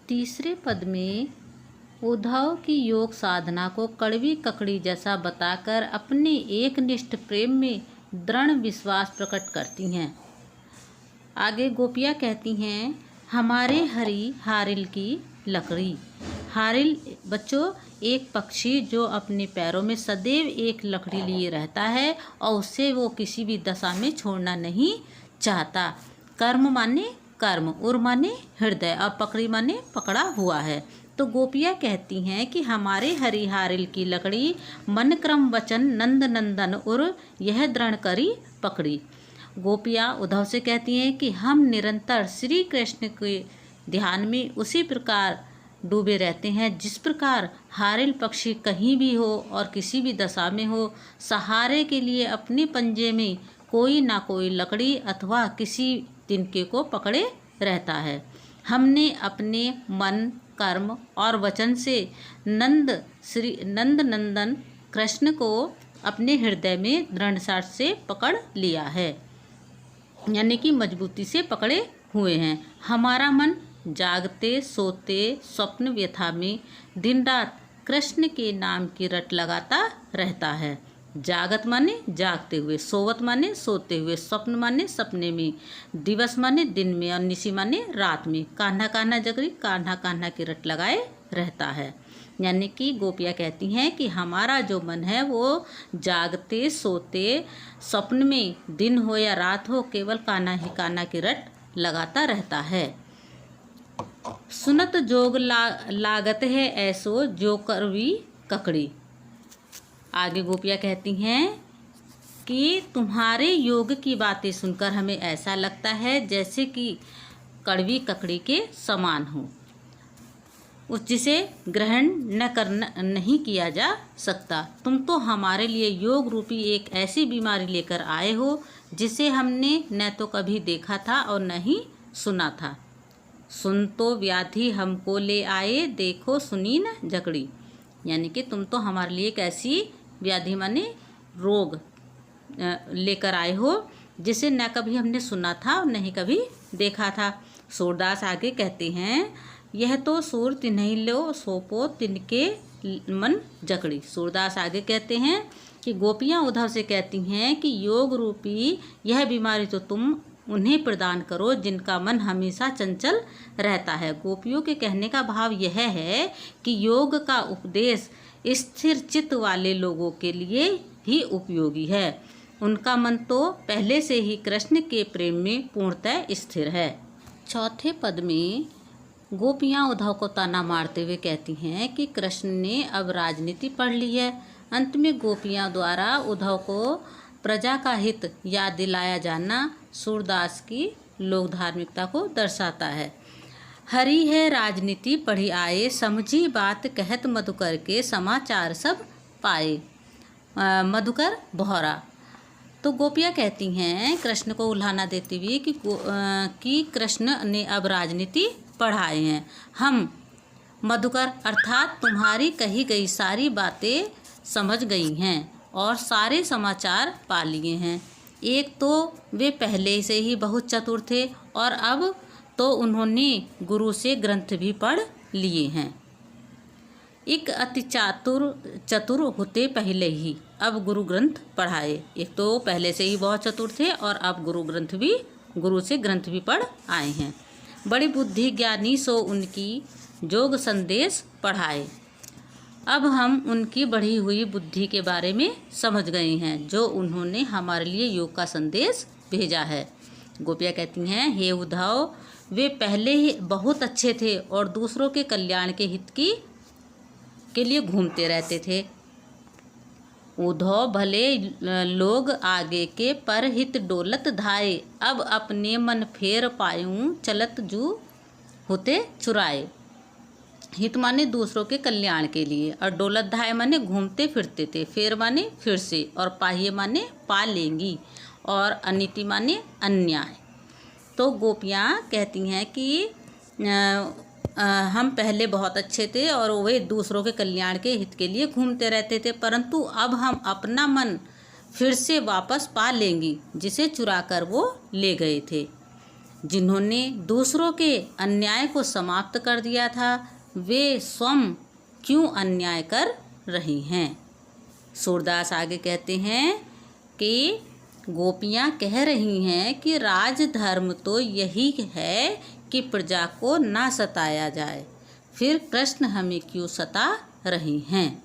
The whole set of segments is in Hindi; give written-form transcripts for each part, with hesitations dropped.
तीसरे पद में उद्धव की योग साधना को कड़वी ककड़ी जैसा बताकर अपने एकनिष्ठ प्रेम में दृढ़ विश्वास प्रकट करती हैं। आगे गोपियाँ कहती हैं, हमारे हरि हारिल की लकड़ी। हारिल बच्चों एक पक्षी जो अपने पैरों में सदैव एक लकड़ी लिए रहता है और उसे वो किसी भी दशा में छोड़ना नहीं चाहता। कर्म माने कर्म, उर माने हृदय और पकड़ी माने पकड़ा हुआ है। तो गोपियाँ कहती हैं कि हमारे हरि हारिल की लकड़ी मन क्रम वचन नंद नंदन उर यह दृढ़ करी पकड़ी। गोपियाँ उद्धव से कहती हैं कि हम निरंतर श्री कृष्ण के ध्यान में उसी प्रकार डूबे रहते हैं जिस प्रकार हारिल पक्षी कहीं भी हो और किसी भी दशा में हो, सहारे के लिए अपने पंजे में कोई ना कोई लकड़ी अथवा किसी तिनके को पकड़े रहता है। हमने अपने मन कर्म और वचन से नंद नंदन कृष्ण को अपने हृदय में दृढ़ता से पकड़ लिया है, यानी कि मजबूती से पकड़े हुए हैं। हमारा मन जागते सोते स्वप्न व्यथा में दिन रात कृष्ण के नाम की रट लगाता रहता है। जागत माने जागते हुए, सोवत माने सोते हुए, स्वप्न माने सपने में, दिवस माने दिन में और निशी माने रात में। कान्हा कान्हा जगरी, कान्हा कान्हा की रट लगाए रहता है। यानी कि गोपियाँ कहती हैं कि हमारा जो मन है वो जागते सोते स्वप्न में दिन हो या रात हो केवल कान्हा ही कान्हा की रट लगाता रहता है। सुनत जोग लागत है ऐसो जो करवी ककड़ी। आगे गोपियाँ कहती हैं कि तुम्हारे योग की बातें सुनकर हमें ऐसा लगता है जैसे कि कड़वी ककड़ी के समान हो, उस जिसे ग्रहण नहीं किया जा सकता। तुम तो हमारे लिए योग रूपी एक ऐसी बीमारी लेकर आए हो जिसे हमने न तो कभी देखा था और न ही सुना था। सुन तो व्याधि हमको ले आए, देखो सुनी न जकड़ी। यानी कि तुम तो हमारे लिए एक ऐसी व्याधि माने रोग लेकर आए हो जिसे न कभी हमने सुना था और न ही कभी देखा था। सूरदास आगे कहते हैं, यह तो सूर तिन्हीं लो सोपो तिनके मन जकड़ी। सूरदास आगे कहते हैं कि गोपियाँ उद्धव से कहती हैं कि योग रूपी यह बीमारी तो तुम उन्हें प्रदान करो जिनका मन हमेशा चंचल रहता है। गोपियों के कहने का भाव यह है कि योग का उपदेश स्थिर चित्त वाले लोगों के लिए ही उपयोगी है। उनका मन तो पहले से ही कृष्ण के प्रेम में पूर्णतः स्थिर है। चौथे पद में गोपियाँ उद्धव को ताना मारते हुए कहती हैं कि कृष्ण ने अब राजनीति पढ़ ली है। अंत में गोपियाँ द्वारा उद्धव को प्रजा का हित याद दिलाया जाना सूरदास की लोक धार्मिकता को दर्शाता है। हरि है राजनीति पढ़ी आए, समझी बात कहत मधुकर के समाचार सब पाए। मधुकर बहोरा। तो गोपियाँ कहती हैं कृष्ण को उल्हाना देती हुए कि कृष्ण ने अब राजनीति पढ़ाए हैं। हम मधुकर अर्थात तुम्हारी कही गई सारी बातें समझ गई हैं और सारे समाचार पा लिए हैं। एक तो वे पहले से ही बहुत चतुर थे और अब तो उन्होंने गुरु से ग्रंथ भी पढ़ लिए हैं। एक अति चतुर होते पहले ही अब गुरु ग्रंथ पढ़ाए। एक तो पहले से ही बहुत चतुर थे और अब गुरु से ग्रंथ भी पढ़ आए हैं। बड़ी बुद्धि ज्ञानी सो उनकी जोग संदेश पढ़ाए। अब हम उनकी बढ़ी हुई बुद्धि के बारे में समझ गए हैं जो उन्होंने हमारे लिए योग का संदेश भेजा है। गोपियाँ कहती हैं, हे उद्धव, वे पहले ही बहुत अच्छे थे और दूसरों के कल्याण के हित के लिए घूमते रहते थे। उद्धव भले लोग आगे के पर हित डोलत धाये, अब अपने मन फेर पायूं चलत जू होते चुराए। हित माने दूसरों के कल्याण के लिए और डोलत धाये माने घूमते फिरते थे, फेर माने फिर से और पाहिए माने पा लेंगी और अनिति माने अन्याय। तो गोपियाँ कहती हैं कि हम पहले बहुत अच्छे थे और वे दूसरों के कल्याण के हित के लिए घूमते रहते थे, परंतु अब हम अपना मन फिर से वापस पा लेंगी जिसे चुरा कर वो ले गए थे। जिन्होंने दूसरों के अन्याय को समाप्त कर दिया था, वे स्वयं क्यों अन्याय कर रही हैं। सूरदास आगे कहते हैं कि गोपियाँ कह रही हैं कि राजधर्म तो यही है कि प्रजा को ना सताया जाए, फिर कृष्ण हमें क्यों सता रही हैं।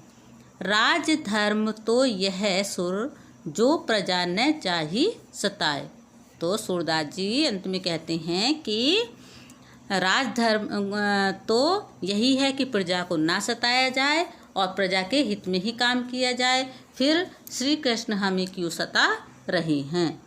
राजधर्म तो यह सुर जो प्रजा न चाही सताए। तो सूरदास जी अंत में कहते हैं कि राजधर्म तो यही है कि प्रजा को ना सताया जाए और प्रजा के हित में ही काम किया जाए, फिर श्री कृष्ण हमें क्यों सता रहे हैं।